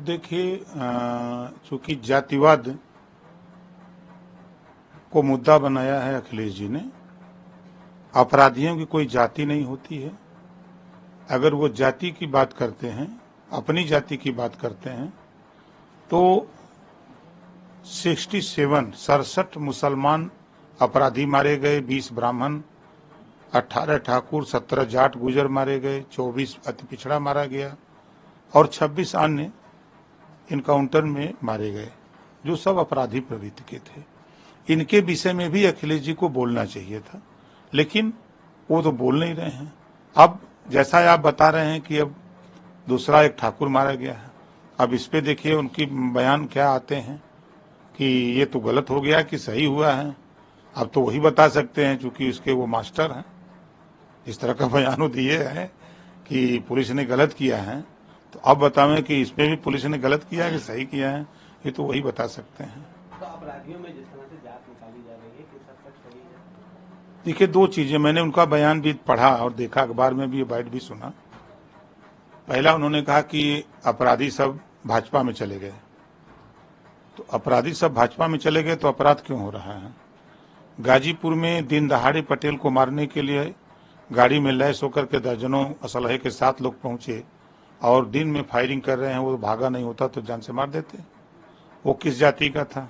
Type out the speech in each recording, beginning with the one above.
अब देखिए, चूंकि जातिवाद को मुद्दा बनाया है अखिलेश जी ने। अपराधियों की कोई जाति नहीं होती है। अगर वो जाति की बात करते हैं, अपनी जाति की बात करते हैं, तो 67 मुसलमान अपराधी मारे गए, 20 ब्राह्मण, 18 ठाकुर, 17 जाट गुजर मारे गए, 24 अति पिछड़ा मारा गया और 26 अन्य इनकाउंटर में मारे गए, जो सब अपराधी प्रवृत्ति के थे। इनके विषय में भी अखिलेश जी को बोलना चाहिए था, लेकिन वो तो बोल नहीं रहे हैं। अब जैसा आप बता रहे हैं कि अब दूसरा एक ठाकुर मारा गया है, अब इस पे देखिए उनकी बयान क्या आते हैं कि ये तो गलत हो गया कि सही हुआ है। अब तो वही बता सकते हैं, चूंकि उसके वो मास्टर हैं। इस तरह का बयान दिए है कि पुलिस ने गलत किया है, तो अब बतावें कि इसमें भी पुलिस ने गलत किया है कि सही किया है, ये तो वही बता सकते हैं। तो अपराधियों में जिस तरह से जात निकाली जा रही है, किस हद तक सही है? देखिए, दो चीजें, मैंने उनका बयान भी पढ़ा और देखा, अखबार में भी बाइट भी सुना। पहला उन्होंने कहा कि अपराधी सब भाजपा में चले गए। तो अपराधी सब भाजपा में चले गए तो अपराध क्यों हो रहा है? गाजीपुर में दिन दहाड़े पटेल को मारने के लिए गाड़ी में लैस होकर के दर्जनों असलहे के साथ लोग पहुंचे और दिन में फायरिंग कर रहे हैं, वो भागा नहीं होता तो जान से मार देते। वो किस जाति का था?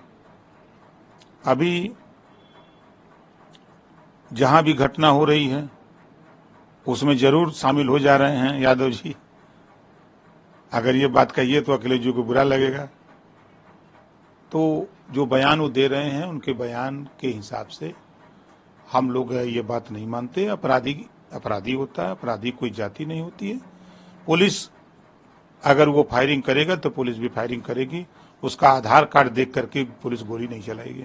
अभी जहां भी घटना हो रही है उसमें जरूर शामिल हो जा रहे हैं यादव जी। अगर ये बात कहिए तो अखिलेश जी को बुरा लगेगा। तो जो बयान वो दे रहे हैं, उनके बयान के हिसाब से हम लोग ये बात नहीं मानते। अपराधी होता है, अपराधी कोई जाति नहीं होती है। पुलिस अगर वो फायरिंग करेगा तो पुलिस भी फायरिंग करेगी, उसका आधार कार्ड देख करके पुलिस गोली नहीं चलाएगी।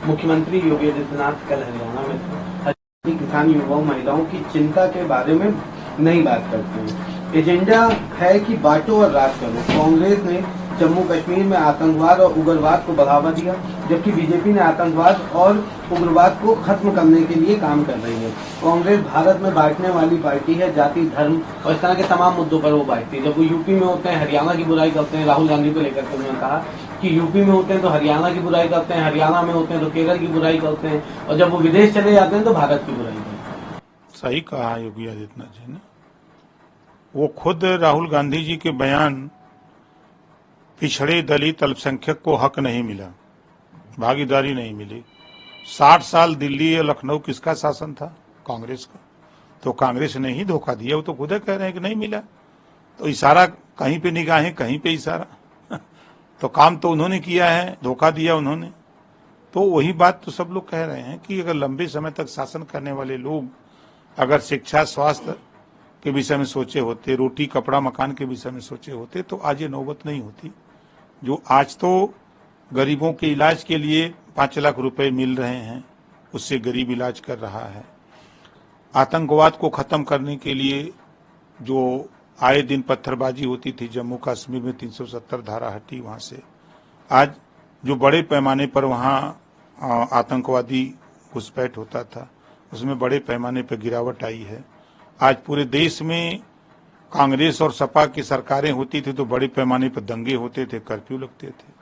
मुख्यमंत्री योगी आदित्यनाथ कल हरियाणा में हरियाणा किसान युवाओं महिलाओं की चिंता के बारे में नहीं बात करते हैं। एजेंडा है कि बांटो और राज करो। कांग्रेस ने जम्मू कश्मीर में आतंकवाद और उग्रवाद को बढ़ावा दिया, जबकि बीजेपी ने आतंकवाद और उग्रवाद को खत्म करने के लिए काम कर रही है। कांग्रेस भारत में बांटने वाली पार्टी है, जाति धर्म और इस तरह के तमाम मुद्दों पर वो बांटती है। जब वो यूपी में होते हैं हरियाणा की बुराई करते हैं, राहुल गांधी को लेकर के उन्होंने कहा कि यूपी में होते हैं तो हरियाणा की बुराई करते हैं, हरियाणा में होते हैं तो केरल की बुराई करते हैं, और जब वो विदेश चले जाते हैं तो भारत की बुराई करते हैं। सही कहा योगी आदित्यनाथ जी ने। वो खुद राहुल गांधी जी के बयान, पिछड़े दलित अल्पसंख्यक को हक नहीं मिला, भागीदारी नहीं मिली। 60 साल दिल्ली और लखनऊ किसका शासन था? कांग्रेस का। तो कांग्रेस ने ही धोखा दिया, वो तो खुद कह रहे हैं कि नहीं मिला। तो इशारा कहीं पे निगाहें, कहीं पे इशारा तो काम तो उन्होंने किया है, धोखा दिया उन्होंने। तो वही बात तो सब लोग कह रहे हैं कि अगर लंबे समय तक शासन करने वाले लोग अगर शिक्षा स्वास्थ्य के विषय में सोचे होते, रोटी कपड़ा मकान के विषय में सोचे होते, तो आज ये नौबत नहीं होती। जो आज तो गरीबों के इलाज के लिए 5 लाख रुपए मिल रहे हैं, उससे गरीब इलाज कर रहा है। आतंकवाद को खत्म करने के लिए जो आए दिन पत्थरबाजी होती थी, जम्मू कश्मीर में 370 धारा हटी, वहां से आज जो बड़े पैमाने पर वहां आतंकवादी घुसपैठ होता था, उसमें बड़े पैमाने पर गिरावट आई है। आज पूरे देश में कांग्रेस और सपा की सरकारें होती थी तो बड़े पैमाने पर दंगे होते थे, कर्फ्यू लगते थे।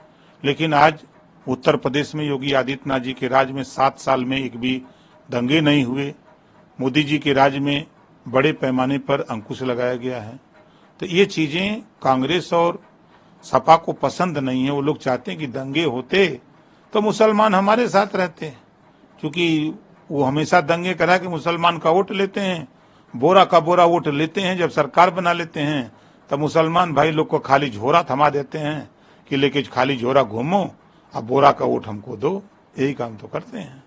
लेकिन आज उत्तर प्रदेश में योगी आदित्यनाथ जी के राज में 7 साल में एक भी दंगे नहीं हुए। मोदी जी के राज में बड़े पैमाने पर अंकुश लगाया गया है। तो ये चीजें कांग्रेस और सपा को पसंद नहीं है। वो लोग चाहते हैं कि दंगे होते तो मुसलमान हमारे साथ रहते, क्योंकि वो हमेशा दंगे करा के मुसलमान का वोट लेते हैं, बोरा का बोरा वोट लेते हैं। जब सरकार बना लेते हैं तब मुसलमान भाई लोग को खाली झोरा थमा देते हैं कि लेके खाली झोरा घूमो, अब बोरा का वोट हमको दो। यही काम तो करते हैं।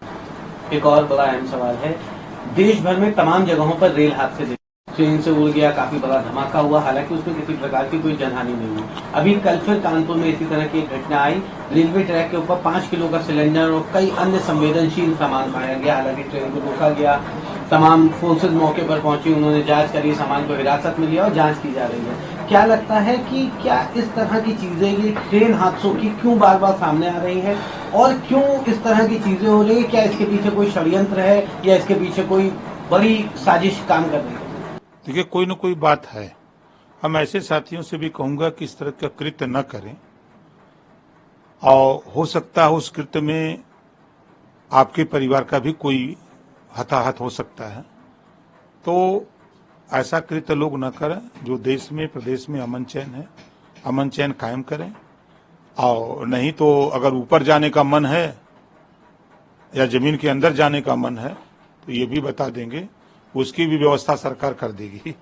एक और बड़ा अहम सवाल है, देश भर में तमाम जगहों पर रेल हादसे, ट्रेन से उड़ गया, काफी बड़ा धमाका हुआ, हालांकि उसमें किसी प्रकार की कोई जनहानि नहीं हुई। अभी कल फिर कानपुर में इसी तरह की एक घटना आई, रेलवे ट्रैक के ऊपर 5 किलो का सिलेंडर और कई अन्य संवेदनशील सामान पाया गया। हालांकि ट्रेन को रोका गया, तमाम फोर्सेज मौके पर पहुंची, उन्होंने जांच करी, सामान को हिरासत में लिया और जांच की जा रही है। क्या लगता है कि क्या इस तरह की चीजें, ये ट्रेन हादसों की क्यों बार बार सामने आ रही है और क्यों इस तरह की चीजें हो रही है? क्या इसके पीछे कोई षड्यंत्र है या इसके पीछे कोई बड़ी साजिश काम कर रही है? देखिए, कोई न कोई बात है। हम ऐसे साथियों से भी कहूंगा कि इस तरह का कृत्य न करें, और हो सकता है उस कृत्य में आपके परिवार का भी कोई हताहत हो सकता है। तो ऐसा कृत्य लोग न करें। जो देश में प्रदेश में अमन चैन है, अमन चैन कायम करें। और नहीं तो अगर ऊपर जाने का मन है या जमीन के अंदर जाने का मन है तो ये भी बता देंगे, उसकी भी व्यवस्था सरकार कर देगी।